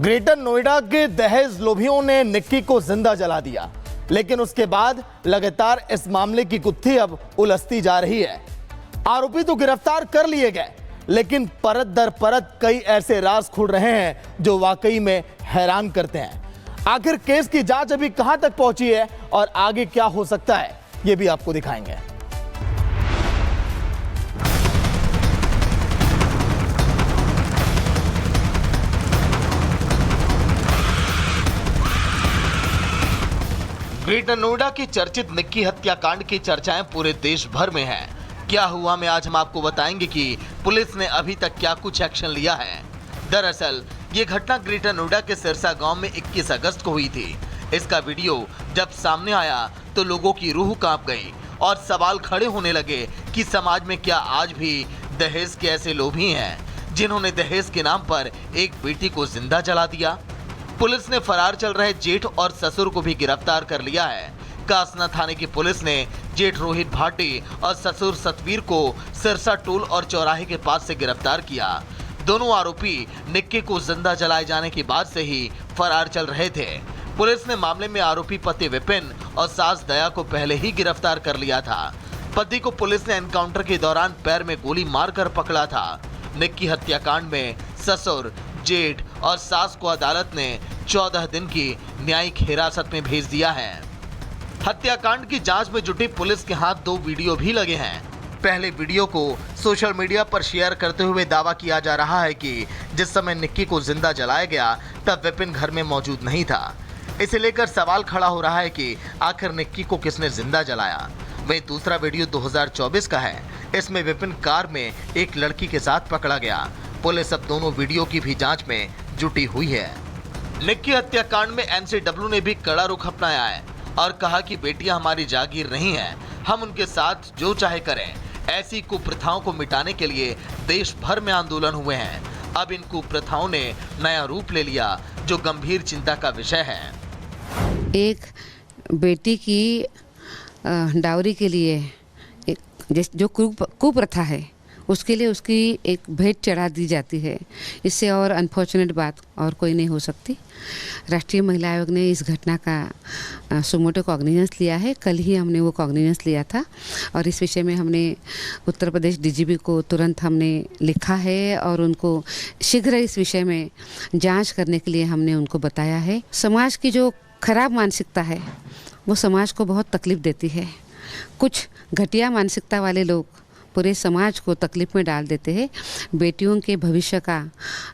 Greater Noida के दहेज लोभियों ने निक्की को जिंदा जला दिया, लेकिन उसके बाद लगातार इस मामले की गुत्थी अब उलझती जा रही है। आरोपी तो गिरफ्तार कर लिए गए, लेकिन परत दर परत कई ऐसे राज खुल रहे हैं जो वाकई में हैरान करते हैं। आखिर केस की जांच अभी कहां तक पहुंची है और आगे क्या हो सकता है, यह भी आपको दिखाएंगे। ग्रेटर नोएडा की चर्चित निक्की हत्याकांड की चर्चाएं पूरे देश भर में हैं। क्या हुआ में आज हम आपको बताएंगे कि पुलिस ने अभी तक क्या कुछ एक्शन लिया है। दरअसल ये घटना ग्रेटर नोएडा के सिरसा गांव में 21 अगस्त को हुई थी। इसका वीडियो जब सामने आया तो लोगों की रूह कांप गई और सवाल खड़े होने लगे कि समाज में क्या आज भी दहेज के ऐसे लोभी हैं जिन्होंने दहेज के नाम पर एक बेटी को जिंदा जला दिया। पुलिस ने फरार चल रहे जेठ और ससुर को भी गिरफ्तार कर लिया है। कासना थाने की पुलिस ने जेठ रोहित भाटी और ससुर सतवीर को सिरसा टोल और चौराहे के पास से गिरफ्तार किया। दोनों आरोपी निक्की को जिंदा जलाए जाने के बाद से ही फरार चल रहे थे। पुलिस ने मामले में आरोपी पति विपिन और सास दया को पहले ही गिरफ्तार कर लिया था। पति को पुलिस ने एनकाउंटर के दौरान पैर में गोली मारकर पकड़ा था। निक्की हत्याकांड में ससुर, जेठ और सास को अदालत ने 14 दिन की न्यायिक हिरासत में भेज दिया है। हत्याकांड की जांच में जुटी पुलिस के हाथ 2 वीडियो भी लगे हैं। पहले वीडियो को सोशल मीडिया पर शेयर करते हुए दावा किया जा रहा है कि जिस समय निक्की को जिंदा जलाया गया तब विपिन घर में मौजूद नहीं था। इसे लेकर सवाल खड़ा हो रहा है कि आखिर निक्की को किसने जिंदा जलाया। वहीं दूसरा वीडियो 2024 का है। इसमें विपिन कार में एक लड़की के साथ पकड़ा गया। पुलिस अब दोनों वीडियो की भी जांच में जुटी हुई है। निक्की हत्याकांड में एनसीडब्ल्यू ने भी कड़ा रुख अपनाया है और कहा कि बेटियां हमारी जागीर नहीं है, हम उनके साथ जो चाहे करें। ऐसी कुप्रथाओं को मिटाने के लिए देश भर में आंदोलन हुए हैं। अब इन कुप्रथाओं ने नया रूप ले लिया जो गंभीर चिंता का विषय है। एक बेटी की डाउरी के लिए जो कुप्रथा है उसके लिए उसकी एक भेंट चढ़ा दी जाती है। इससे और अनफॉर्चुनेट बात और कोई नहीं हो सकती। राष्ट्रीय महिला आयोग ने इस घटना का सुमोटो कॉग्निजेंस लिया है। कल ही हमने वो कॉग्निजेंस लिया था और इस विषय में हमने उत्तर प्रदेश डीजीपी को तुरंत हमने लिखा है और उनको शीघ्र इस विषय में जांच करने के लिए हमने उनको बताया है। समाज की जो खराब मानसिकता है वो समाज को बहुत तकलीफ देती है। कुछ घटिया मानसिकता वाले लोग पूरे समाज को तकलीफ में डाल देते हैं, बेटियों के भविष्य का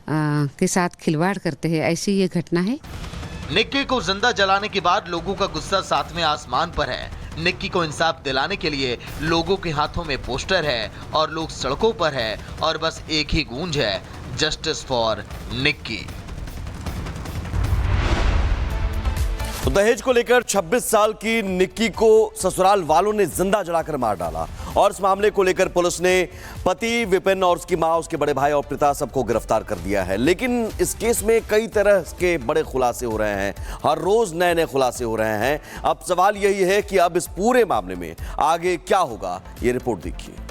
के साथ खिलवाड़ करते हैं। ऐसी ये घटना है। निक्की को जिंदा जलाने के बाद लोगों का गुस्सा 7वें आसमान पर है। निक्की को इंसाफ दिलाने के लिए लोगों के हाथों में पोस्टर है और लोग सड़कों पर है और बस एक ही गूंज है, जस्टिस फॉर निक्की। तो दहेज को लेकर 26 साल की निक्की को ससुराल वालों ने जिंदा जलाकर मार डाला और इस मामले को लेकर पुलिस ने पति विपिन और उसकी मां, उसके बड़े भाई और पिता सबको गिरफ्तार कर दिया है। लेकिन इस केस में कई तरह के बड़े खुलासे हो रहे हैं। हर रोज नए नए खुलासे हो रहे हैं। अब सवाल यही है कि अब इस पूरे मामले में आगे क्या होगा, ये रिपोर्ट देखिए।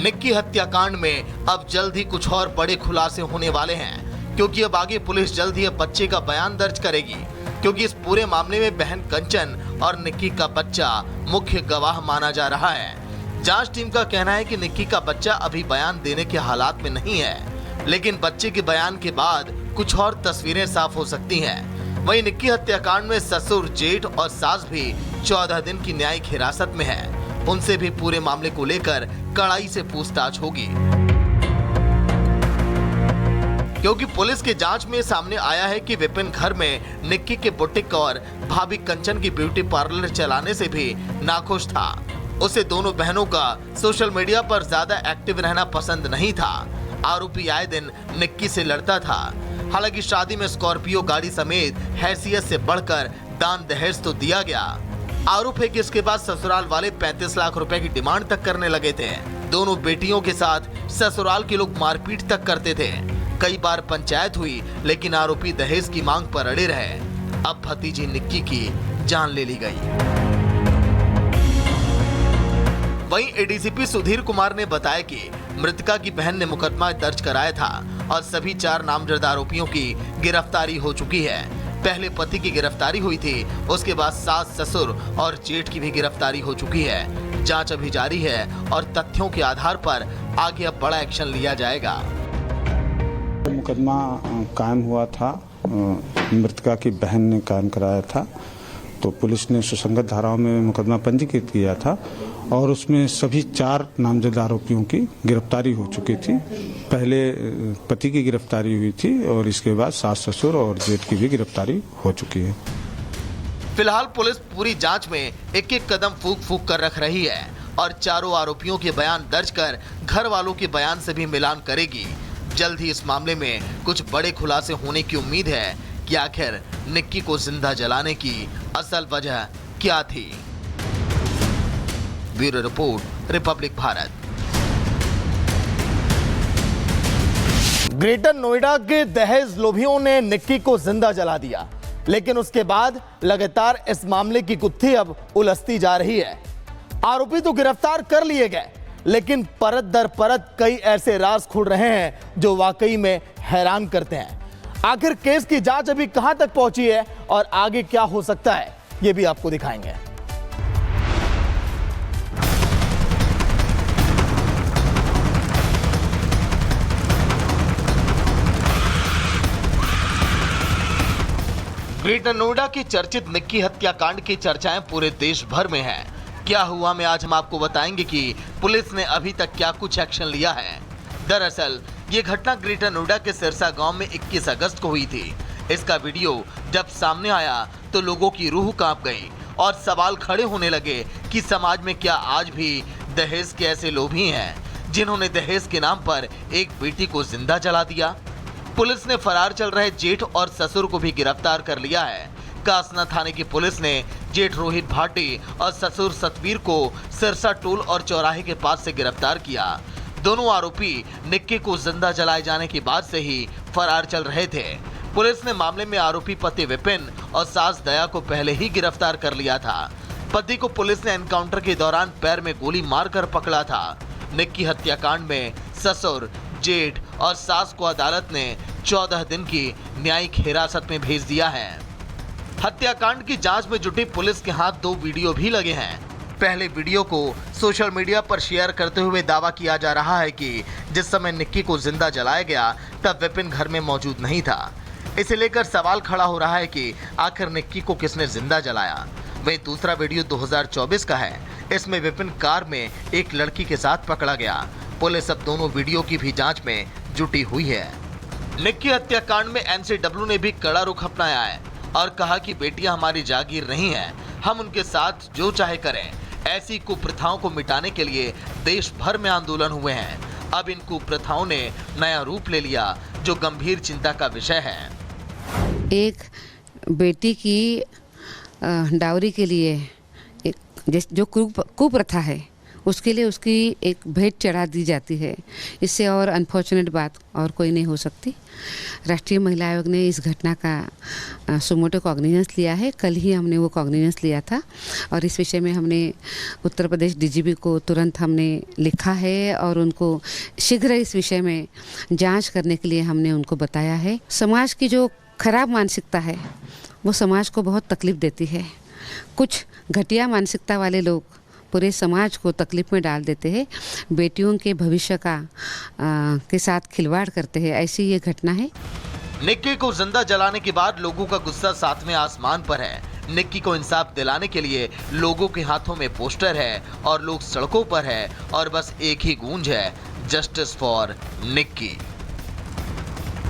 निक्की हत्याकांड में अब जल्द ही कुछ और बड़े खुलासे होने वाले हैं, क्योंकि अब आगे पुलिस जल्द ही बच्चे का बयान दर्ज करेगी, क्योंकि इस पूरे मामले में बहन कंचन और निक्की का बच्चा मुख्य गवाह माना जा रहा है। जांच टीम का कहना है कि निक्की का बच्चा अभी बयान देने के हालात में नहीं है, लेकिन बच्चे के बयान के बाद कुछ और तस्वीरें साफ हो सकती हैं। वहीं निक्की हत्याकांड में ससुर, जेठ और सास भी 14 दिन की न्यायिक हिरासत में है। उनसे भी पूरे मामले को लेकर कड़ाई से पूछताछ होगी, क्योंकि पुलिस के जांच में सामने आया है कि विपिन घर में निक्की के बुटीक और भाभी कंचन की ब्यूटी पार्लर चलाने से भी नाखुश था। उसे दोनों बहनों का सोशल मीडिया पर ज्यादा एक्टिव रहना पसंद नहीं था। आरोपी आए दिन निक्की से लड़ता था। हालांकि शादी में स्कॉर्पियो गाड़ी समेत हैसियत से बढ़कर दान दहेज तो दिया गया। आरोप है कि इसके बाद ससुराल वाले 35 लाख रुपए की डिमांड तक करने लगे थे। दोनों बेटियों के साथ ससुराल के लोग मारपीट तक करते थे। कई बार पंचायत हुई, लेकिन आरोपी दहेज की मांग पर अड़े रहे। अब भतीजी निक्की की जान ले ली गई। वहीं एडीसीपी सुधीर कुमार ने बताया कि मृतका की बहन ने मुकदमा दर्ज कराया था और सभी 4 नामजद आरोपियों की गिरफ्तारी हो चुकी है। पहले पति की गिरफ्तारी हुई थी, उसके बाद सास, ससुर और जेठ की भी गिरफ्तारी हो चुकी है। जांच अभी जारी है और तथ्यों के आधार पर आगे अब बड़ा एक्शन लिया जाएगा। मुकदमा कायम हुआ था, मृतका की बहन ने कायम कराया था, तो पुलिस ने सुसंगत धाराओं में मुकदमा पंजीकृत किया था और उसमें सभी 4 नामजद आरोपियों की गिरफ्तारी हो चुकी थी। पहले पति की गिरफ्तारी हुई थी और इसके बाद सास, ससुर और जेठ की भी गिरफ्तारी हो चुकी है। फिलहाल पुलिस पूरी जांच में एक-एक कदम फूंक कर रख रही है और चारों आरोपियों के बयान दर्ज कर घर वालों के बयान से भी मिलान करेगी। जल्द ही इस मामले में कुछ बड़े खुलासे होने की उम्मीद है कि आखिर निक्की को जिंदा जलाने की असल वजह क्या थी। Bureau report, Republic Bharat. Greater Noida के दहेज लोभियों ने निक्की को जिंदा जला दिया, लेकिन उसके बाद लगातार इस मामले की गुत्थी अब उलझती जा रही है। आरोपी तो गिरफ्तार कर लिए गए, लेकिन परत दर परत कई ऐसे राज खुल रहे हैं जो वाकई में हैरान करते हैं। आखिर केस की जांच अभी कहां तक पहुंची है और आगे क्या हो सकता है, ये भी आपको दिखाएंगे। ग्रेटर नोएडा की चर्चित निक्की हत्याकांड की चर्चाएं पूरे देश भर में हैं। क्या हुआ में आज हम आपको बताएंगे कि पुलिस ने अभी तक क्या कुछ एक्शन लिया है। दरअसल ये घटना ग्रेटर नोएडा के सिरसा गांव में 21 अगस्त को हुई थी। इसका वीडियो जब सामने आया तो लोगों की रूह कांप गई और सवाल खड़े होने लगे कि समाज में क्या आज भी दहेज के ऐसे लोभी हैं जिन्होंने दहेज के नाम पर एक बेटी को जिंदा जला दिया। पुलिस ने फरार चल रहे जेठ और ससुर को भी गिरफ्तार कर लिया है। कासना थाने की पुलिस ने जेठ रोहित भाटी और ससुर सतवीर को सिरसा टोल और चौराहे के पास से गिरफ्तार किया। दोनों आरोपी निक्की को जिंदा जलाए जाने के बाद से ही फरार चल रहे थे। पुलिस ने मामले में आरोपी पति विपिन और सास दया को पहले ही गिरफ्तार कर लिया था। पति को पुलिस ने एनकाउंटर के दौरान पैर में गोली मारकर पकड़ा था। निक्की हत्याकांड में ससुर, जेठ और सास को अदालत ने 14 दिन की न्यायिक हिरासत में भेज दिया है। हत्याकांड की जांच में जुटी पुलिस के हाथ 2 वीडियो भी लगे हैं। पहले वीडियो को सोशल मीडिया पर शेयर करते हुए दावा किया जा रहा है कि जिस समय निक्की को जिंदा जलाया गया तब विपिन घर में मौजूद नहीं था। इसे लेकर सवाल खड़ा हो रहा है कि आखिर निक्की को किसने जिंदा जलाया। वहीं दूसरा वीडियो 2024 का है। इसमें विपिन कार में एक लड़की के साथ पकड़ा गया। पुलिस अब दोनों वीडियो की भी जांच में जुटी हुई है। निक्की हत्याकांड में एनसीडब्ल्यू ने भी कड़ा रुख अपनाया है और कहा कि बेटियां हमारी जागीर नहीं हैं, हम उनके साथ जो चाहे करें। ऐसी कुप्रथाओं को मिटाने के लिए देश भर में आंदोलन हुए हैं। अब इन कुप्रथाओं ने नया रूप ले लिया जो गंभीर चिंता का विषय है। एक बेटी की डाउरी के लिए जो कुप्रथा है उसके लिए उसकी एक भेंट चढ़ा दी जाती है। इससे और अनफॉर्चुनेट बात और कोई नहीं हो सकती। राष्ट्रीय महिला आयोग ने इस घटना का सुमोटो कॉग्निजेंस लिया है। कल ही हमने वो कॉग्निजेंस लिया था और इस विषय में हमने उत्तर प्रदेश डीजीपी को तुरंत हमने लिखा है और उनको शीघ्र इस विषय में जांच करने के लिए हमने उनको बताया है। समाज की जो खराब मानसिकता है वो समाज को बहुत तकलीफ देती है। कुछ घटिया मानसिकता वाले लोग पूरे समाज को तकलीफ में डाल देते हैं, बेटियों के भविष्य का के साथ खिलवाड़ करते हैं। ऐसी ये घटना है। निक्की को जिंदा जलाने के बाद लोगों का गुस्सा सातवें आसमान पर है। निक्की को इंसाफ दिलाने के लिए लोगों के हाथों में पोस्टर है और लोग सड़कों पर है और बस एक ही गूंज है, जस्टिस फॉर निक्की।